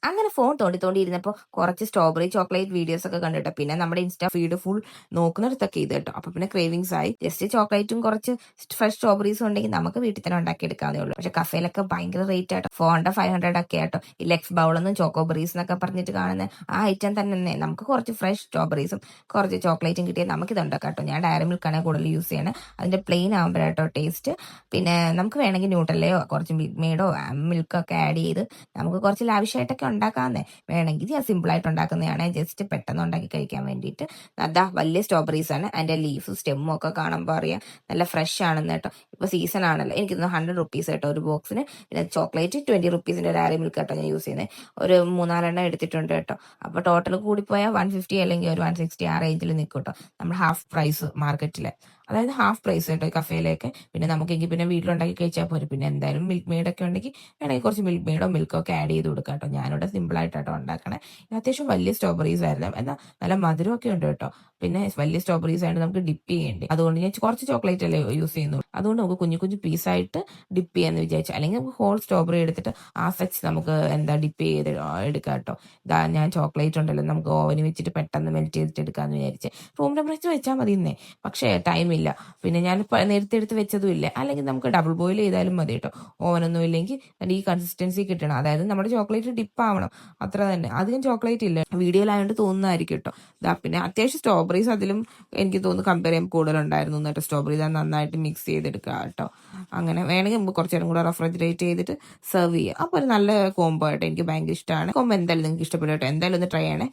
അങ്ങനെ ഫോൺ തോണ്ടിയിരുന്നപ്പോൾ കുറച്ച് strawberry chocolate videos ഒക്കെ കണ്ടിട്ട് പിന്നെ നമ്മുടെ ഇൻസ്റ്റാ ഫീഡ് ഫുൾ നോക്കുന്നിടത്തൊക്കെ ഇത് കേട്ടോ. അപ്പൊ പിന്നെ ക്രേവിങ്സ് ആയി. ജസ്റ്റ് ചോക്ലേറ്റും കുറച്ച് ഫ്രഷ് സ്ട്രോബെറീസും ഉണ്ടെങ്കിൽ നമുക്ക് വീട്ടിൽ തന്നെ ഉണ്ടാക്കി എടുക്കാവുന്നേ ഉള്ളൂ. പക്ഷെ കഫേയിലൊക്കെ ഭയങ്കര റേറ്റ് ആട്ടോ, 400-500 ഒക്കെ ആട്ടോ. ഈ ലെക്സ് ബൗളെന്നും ചോക്കോബെറീസ് എന്നൊക്കെ പറഞ്ഞിട്ട് കാണുന്ന ആ ഐറ്റം തന്നെ നമുക്ക് കുറച്ച് ഫ്രഷ് സ്ട്രോബെറീസും കുറച്ച് ചോക്ലേറ്റും കിട്ടിയാൽ നമുക്കിത് ഉണ്ടാക്കാം കേട്ടോ. ഞാൻ ഡയറി മിൽക്കാണ് കൂടുതൽ യൂസ് ചെയ്യണത്. അതിന്റെ പ്ലെയിൻ ആകുമ്പോഴാട്ടോ ടേസ്റ്റ്. പിന്നെ നമുക്ക് വേണമെങ്കിൽ ന്യൂട്രലയോ കുറച്ച് മിൽക്ക് മെയ്ഡോ മിൽക്കൊക്കെ ആഡ് ചെയ്ത് നമുക്ക് കുറച്ച് ലാവിഷായിട്ടൊക്കെ ഉണ്ടാക്കാവുന്നേ. വേണമെങ്കിൽ ഞാൻ സിമ്പിൾ ആയിട്ട് ഉണ്ടാക്കുന്നതാണ്, ജസ്റ്റ് പെട്ടെന്ന് ഉണ്ടാക്കി കഴിക്കാൻ വേണ്ടിയിട്ട്. അതാ വലിയ സ്ട്രോബെറീസ് ആണ്. അതിന്റെ ലീഫും സ്റ്റെമ്മും ഒക്കെ കാണുമ്പോൾ അറിയാം നല്ല ഫ്രഷ് ആണെന്ന് കേട്ടോ. ഇപ്പൊ സീസൺ ആണല്ലോ. എനിക്ക് 100 rupees കേട്ടോ ഒരു ബോക്സിന്. പിന്നെ ചോക്ലേറ്റ് 20 rupeesന്റെ ഡയറി മിൽക്ക് കേട്ടോ ഞാൻ യൂസ് ചെയ്യുന്നത്. ഒരു 3-4 എടുത്തിട്ടുണ്ട് കേട്ടോ. അപ്പൊ ടോട്ടൽ കൂടിപ്പോയാൽ 150 അല്ലെങ്കിൽ ഒരു 160 ആ റേഞ്ചിൽ നിൽക്കും കേട്ടോ. നമ്മൾ ഹാഫ് പ്രൈസ് മാർക്കറ്റിലെ, അതായത് ഹാഫ് പ്രൈസ് കേട്ടോ കഫേയിലേക്ക്. പിന്നെ നമുക്കെങ്കിൽ പിന്നെ വീട്ടിലുണ്ടാക്കി കഴിച്ചാൽ പോരും. പിന്നെ എന്തായാലും മിൽക്ക് മെയ്ഡൊക്കെ ഉണ്ടെങ്കിൽ വേണമെങ്കിൽ കുറച്ച് മിൽക്ക് മെയ്ഡോ മിൽക്കൊക്കെ ആഡ് ചെയ്ത് കൊടുക്കാം കേട്ടോ. ഞാനിവിടെ സിമ്പിൾ ആയിട്ടോ ഉണ്ടാക്കണേ. അത്യാവശ്യം വലിയ സ്ട്രോബെറീസ് ആയിരുന്നു, എന്നാൽ നല്ല മധുരമൊക്കെ ഉണ്ട് കേട്ടോ. പിന്നെ വലിയ സ്ട്രോബെറീസ് ആയിട്ട് നമുക്ക് ഡിപ്പ് ചെയ്യേണ്ടി, അതുകൊണ്ട് ഞാൻ കുറച്ച് ചോക്ലേറ്റ് അല്ലേ യൂസ് ചെയ്യുന്നു. അതുകൊണ്ട് നമുക്ക് കുഞ്ഞു കുഞ്ഞു പീസായിട്ട് ഡിപ്പ് ചെയ്യാന്ന് വിചാരിച്ചു. അല്ലെങ്കിൽ നമുക്ക് ഹോൾ സ്ട്രോബെറി എടുത്തിട്ട് ആ സെച്ച് നമുക്ക് ഡിപ്പ് ചെയ്ത് എടുക്കാം കേട്ടോ. ഇതാ ഞാൻ ചോക്ലേറ്റ് ഉണ്ടല്ലോ, നമുക്ക് ഓവന് വെച്ചിട്ട് പെട്ടെന്ന് മെൽറ്റ് ചെയ്തിട്ട് എടുക്കാന്ന് വിചാരിച്ച്. റൂം ടെമ്പറേച്ചർ വെച്ചാൽ മതി ഇന്നേ. പക്ഷേ ടൈമില്ല. പിന്നെ ഞാൻ നേരത്തെ എടുത്ത് വെച്ചതും ഇല്ല. അല്ലെങ്കിൽ നമുക്ക് ഡബിൾ ബോയിൽ ചെയ്താലും മതി കേട്ടോ. ഓവനൊന്നും ഇല്ലെങ്കിൽ ഈ കൺസിസ്റ്റൻസി കിട്ടണം. അതായത് നമ്മുടെ ചോക്ലേറ്റ് ഡിപ്പ് ആവണം, അത്ര തന്നെ. അധികം ചോക്ലേറ്റ് ഇല്ല, വീഡിയോയിലായതുകൊണ്ട് തോന്നുന്നതായിരിക്കും കേട്ടോ. പിന്നെ അത്യാവശ്യം സ്ട്രോബെറീസ് അതിലും എനിക്ക് തോന്നുന്നു കമ്പയർ ചെയ്യുമ്പോൾ കൂടുതലുണ്ടായിരുന്നു കേട്ടോ. സ്ട്രോബെറി നന്നായിട്ട് മിക്സ് ചെയ്തെടുക്കുക കേട്ടോ. അങ്ങനെ വേണമെങ്കിൽ നമുക്ക് കുറച്ച് നേരം കൂടെ റെഫ്രിജറേറ്റ് ചെയ്തിട്ട് സെർവ് ചെയ്യുക. അപ്പോൾ ഒരു നല്ല കോംബോ ആയിട്ട് എനിക്ക് ഭയങ്കര ഇഷ്ടമാണ്. കോംബോ എന്തായാലും നിങ്ങൾക്ക് ഇഷ്ടപ്പെടും കേട്ടോ. എന്തായാലും ഒന്ന് ട്രൈ ചെയ്യണേ.